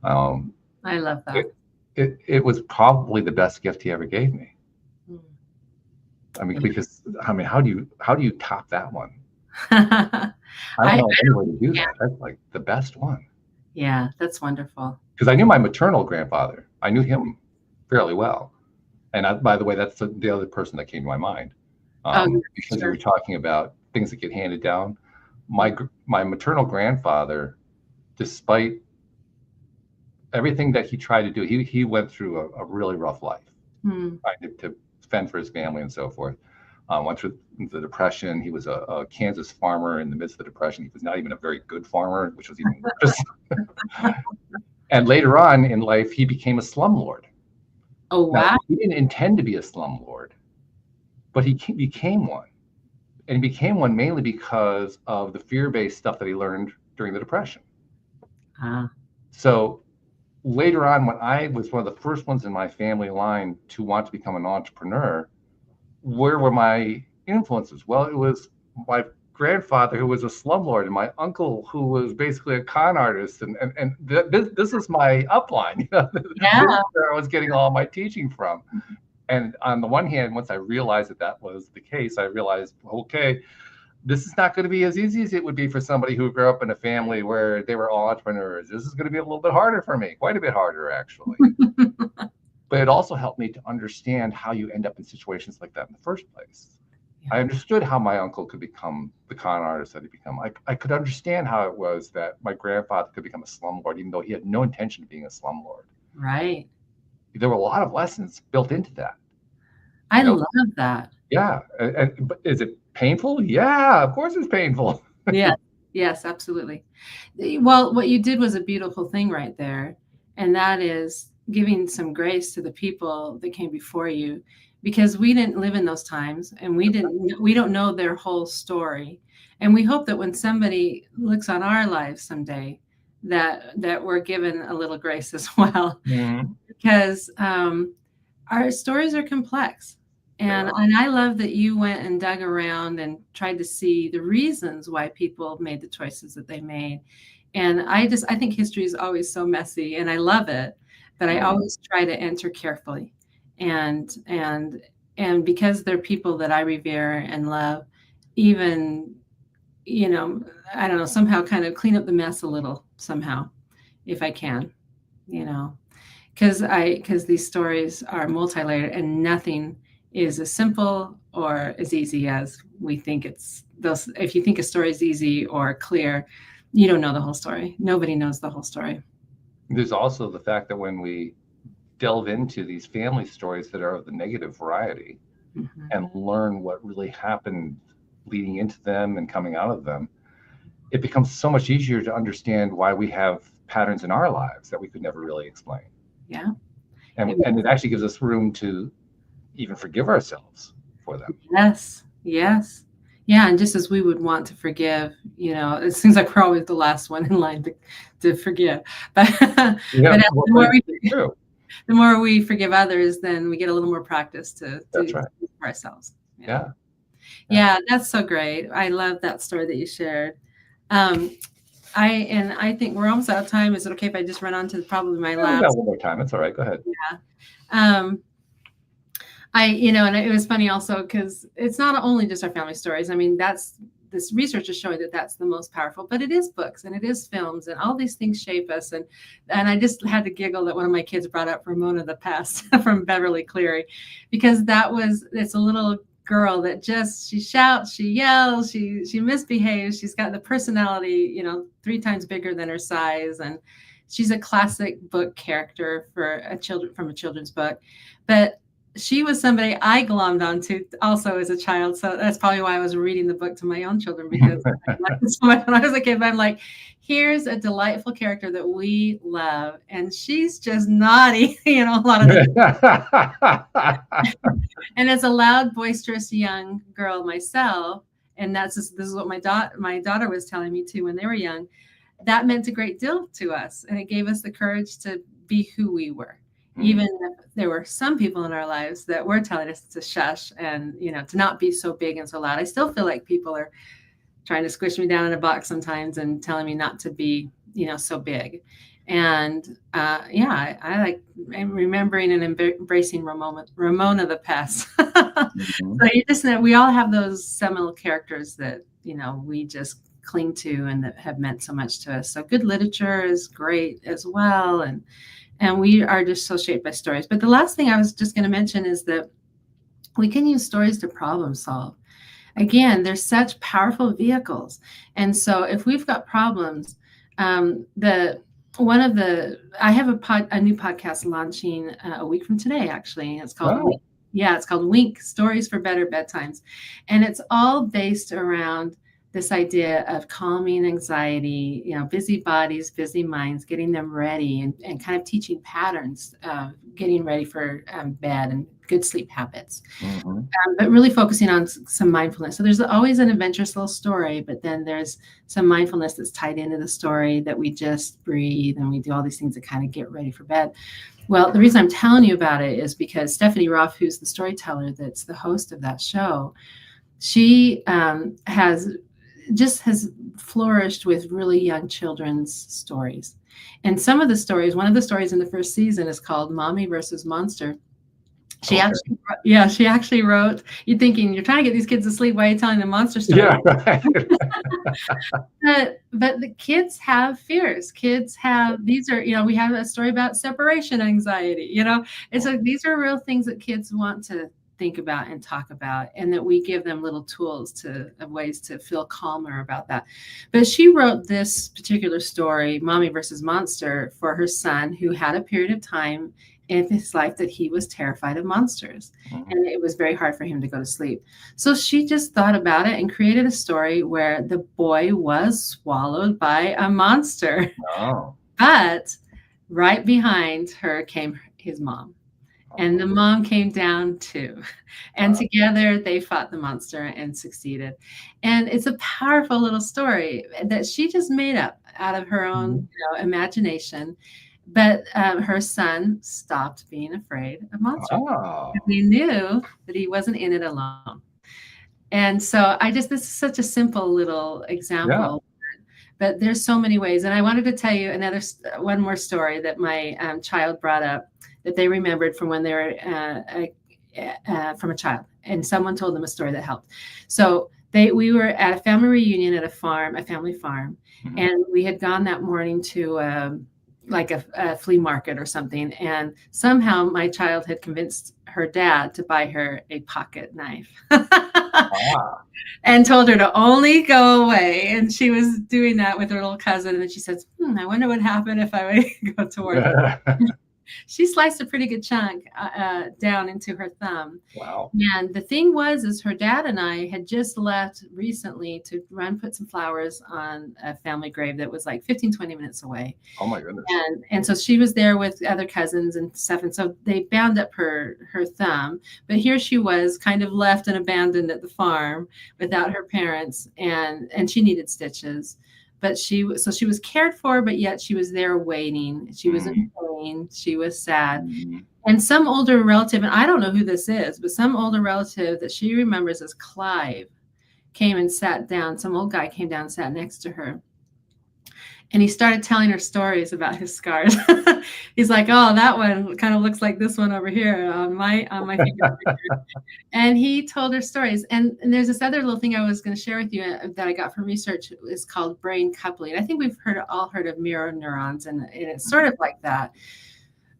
I love that. It was probably the best gift he ever gave me. I mean, because how do you top that one? I don't know any way to do that. That's like the best one. Yeah, that's wonderful. Because I knew my maternal grandfather. I knew him fairly well. And by the way, that's the other person that came to my mind. Because we were talking about things that get handed down. My maternal grandfather, despite everything that he tried to do, he went through a really rough life, trying to fend for his family and so forth. Went through the Depression. He was a Kansas farmer in the midst of the Depression. He was not even a very good farmer, which was even worse. And later on in life, he became a slumlord. Oh, wow. Now, he didn't intend to be a slumlord, but he became one. And he became one mainly because of the fear-based stuff that he learned during the Depression. So later on, when I was one of the first ones in my family line to want to become an entrepreneur, where were my influences? Well, it was my grandfather, who was a slumlord, and my uncle, who was basically a con artist, and this is my upline. This is where I was getting all my teaching from. And on the one hand, once I realized that was the case, I realized, okay, this is not going to be as easy as it would be for somebody who grew up in a family where they were all entrepreneurs. This is going to be a little bit harder for me, quite a bit harder, actually. But it also helped me to understand how you end up in situations like that in the first place. I understood how my uncle could become the con artist that he became. I could understand how it was that my grandfather could become a slumlord, even though he had no intention of being a slumlord. Right. There were a lot of lessons built into that. I love that. Yeah. But is it painful? Yeah, of course it's painful. Yes, absolutely. Well, what you did was a beautiful thing right there. and that is giving some grace to the people that came before you, because we didn't live in those times, and we don't know their whole story. And we hope that when somebody looks on our lives someday, that we're given a little grace as well, because our stories are complex. And I love that you went and dug around and tried to see the reasons why people made the choices that they made. And I think history is always so messy, and I love it, but I always try to enter carefully. And because they're people that I revere and love, even, I don't know, somehow kind of clean up the mess a little somehow, if I can, because these stories are multi-layered, and nothing is as simple or as easy as we think it's those. If you think a story is easy or clear, you don't know the whole story. Nobody knows the whole story. There's also the fact that when we delve into these family stories that are of the negative variety and learn what really happened leading into them and coming out of them, it becomes so much easier to understand why we have patterns in our lives that we could never really explain. Yeah. And it actually gives us room to even forgive ourselves for them. Yes. Yeah, and just as we would want to forgive, it seems like we're always the last one in line to forgive. But, the more we forgive others, then we get a little more practice to for ourselves. Yeah, that's so great. I love that story that you shared. I think we're almost out of time. Is it okay if I just run on to probably my last? We got one more time. It's all right. Go ahead. Yeah. And it was funny also because it's not only just our family stories. I mean, this research is showing that that's the most powerful, but it is books and it is films, and all these things shape us. And I just had to giggle that one of my kids brought up Ramona the Pest from Beverly Cleary, because it's a little girl that she shouts, she yells, she misbehaves. She's got the personality, 3 times bigger than her size. And she's a classic book character from a children's book. But she was somebody I glommed onto also as a child. So that's probably why I was reading the book to my own children, because I liked it so much when I was a kid. But I'm like, here's a delightful character that we love, and she's just naughty, a lot of the And as a loud, boisterous young girl myself, and this is what my daughter was telling me too when they were young, that meant a great deal to us, and it gave us the courage to be who we were. Even if there were some people in our lives that were telling us to shush and, to not be so big and so loud. I still feel like people are trying to squish me down in a box sometimes and telling me not to be, so big. And I like remembering and embracing Ramona the Pest. So you just know we all have those seminal characters that, we just cling to and that have meant so much to us. So good literature is great as well. And we are just so shaped by stories. But the last thing I was just going to mention is that we can use stories to problem solve. Again, they're such powerful vehicles. And so if we've got problems, I have a new podcast launching a week from today, actually. It's called Wink. Yeah, it's called Wink, Stories for Better Bedtimes. And it's all based around this idea of calming anxiety, busy bodies, busy minds, getting them ready and kind of teaching patterns of getting ready for bed and good sleep habits, but really focusing on some mindfulness. So there's always an adventurous little story, but then there's some mindfulness that's tied into the story, that we just breathe and we do all these things to kind of get ready for bed. Well, the reason I'm telling you about it is because Stephanie Ruff, who's the storyteller that's the host of that show, she has flourished with really young children's stories. And one of the stories in the first season is called Mommy versus Monster. She actually wrote, you're thinking, you're trying to get these kids to sleep, why are you telling them monster stories? Yeah, right. but the kids have fears. We have a story about separation anxiety, It's like, these are real things that kids want to think about and talk about, and that we give them little tools of ways to feel calmer about that. But she wrote this particular story, Mommy versus Monster, for her son, who had a period of time in his life that he was terrified of monsters, and it was very hard for him to go to sleep. So she just thought about it and created a story where the boy was swallowed by a monster. Oh. But right behind her came his mom. And the mom came down too. And together they fought the monster and succeeded. And it's a powerful little story that she just made up out of her own imagination. But her son stopped being afraid of monsters. He knew that he wasn't in it alone. And so this is such a simple little example. But there's so many ways. And I wanted to tell you one more story that my child brought up that they remembered from when they were from a child. And someone told them a story that helped. So we were at a family reunion at a family farm. Mm-hmm. And we had gone that morning to like a flea market or something. And somehow my child had convinced her dad to buy her a pocket knife. And told her to only go away. And she was doing that with her little cousin. And then she says, I wonder what happened if I would go to work. She sliced a pretty good chunk down into her thumb. Wow. And the thing is her dad and I had just left recently to put some flowers on a family grave that was like 15, 20 minutes away. Oh my goodness. And so she was there with other cousins and stuff. And so they bound up her thumb. But here she was kind of left and abandoned at the farm without her parents. And she needed stitches. But she was cared for, but yet she was there waiting. She was in pain. She was sad. Mm-hmm. And some older relative, and I don't know who this is, but some older relative that she remembers as Clive came and sat down. Some old guy came down and sat next to her. And he started telling her stories about his scars. He's like, oh, that one kind of looks like this one over here on my finger. And he told her stories. And there's this other little thing I was going to share with you that I got from research. It's called brain coupling. I think we've all heard of mirror neurons, and it's sort of like that.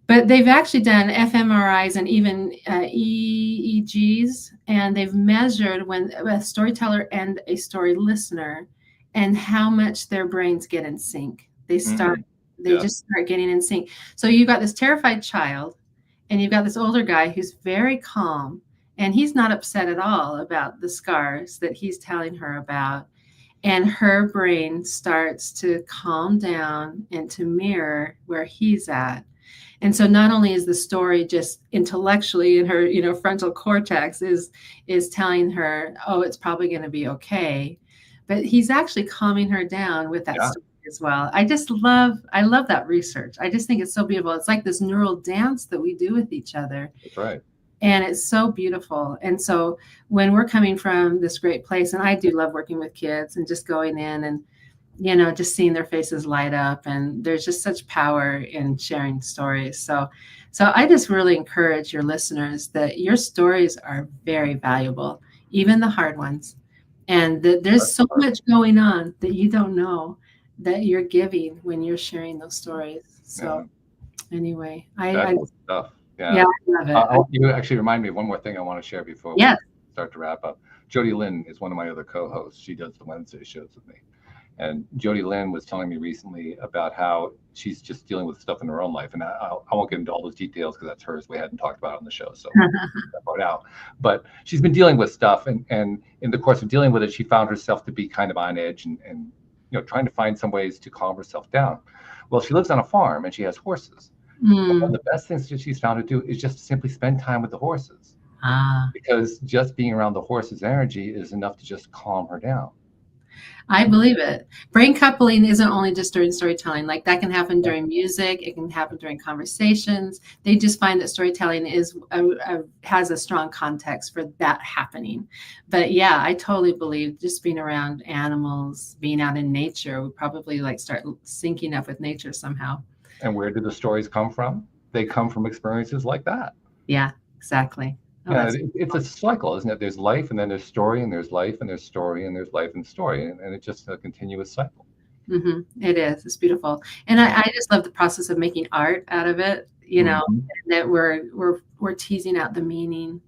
But they've actually done fMRIs and even EEGs, and they've measured when a storyteller and a story listener and how much their brains get in sync. They just start getting in sync. So you've got this terrified child, and you've got this older guy who's very calm, and he's not upset at all about the scars that he's telling her about. And her brain starts to calm down and to mirror where he's at. And so not only is the story just intellectually in her, frontal cortex is telling her, oh, it's probably going to be okay, but he's actually calming her down with that story as well. I love that research. I just think it's so beautiful. It's like this neural dance that we do with each other. That's right. And it's so beautiful. And so when we're coming from this great place, and I do love working with kids and just going in and, just seeing their faces light up, and there's just such power in sharing stories. So I just really encourage your listeners that your stories are very valuable, even the hard ones. And there's so much going on that you don't know that you're giving when you're sharing those stories. So anyway, I stuff. Yeah, I love it. You actually remind me of one more thing I want to share before we start to wrap up. Jody Lynn is one of my other co-hosts. She does the Wednesday shows with me. And Jody Lynn was telling me recently about how she's just dealing with stuff in her own life. And I won't get into all those details because that's hers. We hadn't talked about it on the show, so that part out. But she's been dealing with stuff. And in the course of dealing with it, she found herself to be kind of on edge and trying to find some ways to calm herself down. Well, she lives on a farm and she has horses. One of the best things that she's found to do is just simply spend time with the horses. Because just being around the horses' energy is enough to just calm her down. I believe it. Brain coupling isn't only just during storytelling. Like that can happen during music. It can happen during conversations. They just find that storytelling has a strong context for that happening. But yeah, I totally believe just being around animals, being out in nature, we probably start syncing up with nature somehow. And where do the stories come from? They come from experiences like that. Yeah, exactly. It's a cycle, isn't it? There's life, and then there's story, and there's life, and there's story, and there's life and story, and it's just a continuous cycle. Mm-hmm. It is. It's beautiful, and I just love the process of making art out of it. That we're teasing out the meaning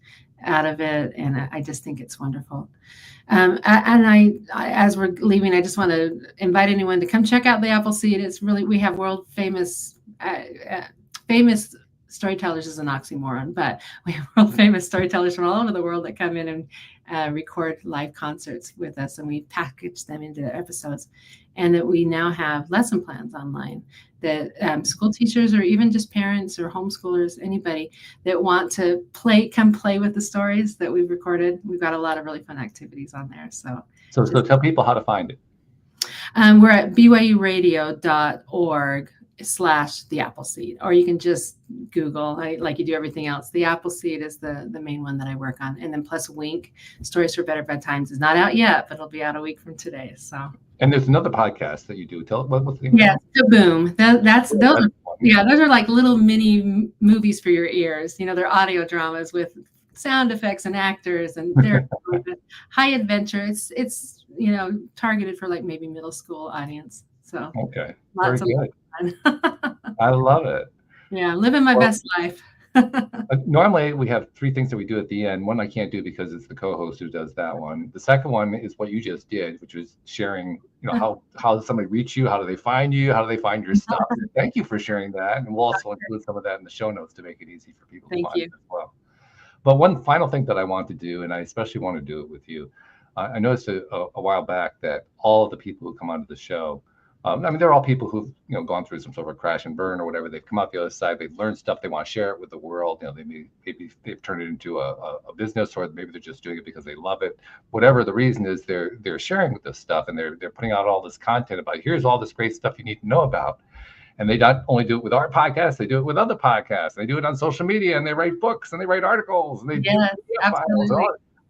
out of it, and I just think it's wonderful. I as we're leaving, I just want to invite anyone to come check out the Appleseed. It's really, we have world famous storytellers is an oxymoron, but we have world famous storytellers from all over the world that come in and record live concerts with us, and we package them into episodes. And that we now have lesson plans online that school teachers or even just parents or homeschoolers, anybody that want to come play with the stories that we've recorded. We've got a lot of really fun activities on there. So tell people how to find it. We're at byuradio.org/The Appleseed, or you can just Google, like you do everything else. The Appleseed is the main one that I work on. And then plus Wink, Stories for Better Bedtimes, is not out yet, but it'll be out a week from today. So. And there's another podcast that you do. Tell what's the name? Yeah, Kaboom. Those are like little mini movies for your ears. They're audio dramas with sound effects and actors, and they're high adventure. It's targeted for like maybe middle school audience. So okay, lots very of good. fun. I love it. Yeah, living my best life. Normally we have 3 things that we do at the end. One I can't do because it's the co-host who does that one. The second one is what you just did, which was sharing, how does somebody reach you? How do they find you? How do they find your stuff? Thank you for sharing that. And we'll also include some of that in the show notes to make it easy for people to find it as well. But one final thing that I want to do, and I especially want to do it with you, I noticed a while back that all of the people who come onto the show, they're all people who've gone through some sort of a crash and burn or whatever. They've come out the other side. They've learned stuff. They want to share it with the world. Maybe they've turned it into a business, or maybe they're just doing it because they love it. Whatever the reason is, they're sharing with this stuff, and they're putting out all this content about here's all this great stuff you need to know about. And they not only do it with our podcast, they do it with other podcasts. They do it on social media, and they write books, and they write articles, and they do files,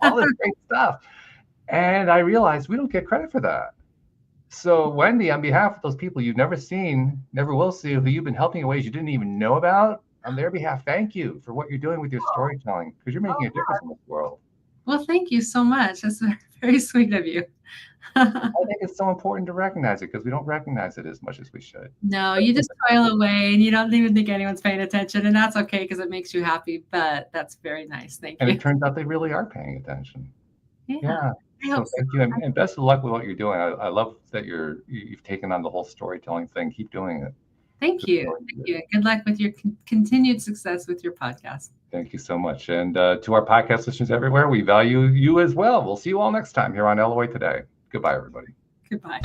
all this great stuff. And I realized we don't get credit for that. So Wendy, on behalf of those people you've never seen, never will see, who you've been helping in ways you didn't even know about, on their behalf, thank you for what you're doing with your storytelling, because you're making a difference in this world. Well, thank you so much. That's very sweet of you. I think it's so important to recognize it, because we don't recognize it as much as we should. No, you just toil away and you don't even think anyone's paying attention, and that's okay because it makes you happy, but that's very nice. Thank you. And it turns out they really are paying attention. Yeah. So thank you, and best of luck with what you're doing. I love that you've taken on the whole storytelling thing. Keep doing it. Thank you. Thank you. Good luck with your continued success with your podcast. Thank you so much. And to our podcast listeners everywhere, we value you as well. We'll see you all next time here on LOA Today. Goodbye, everybody. Goodbye.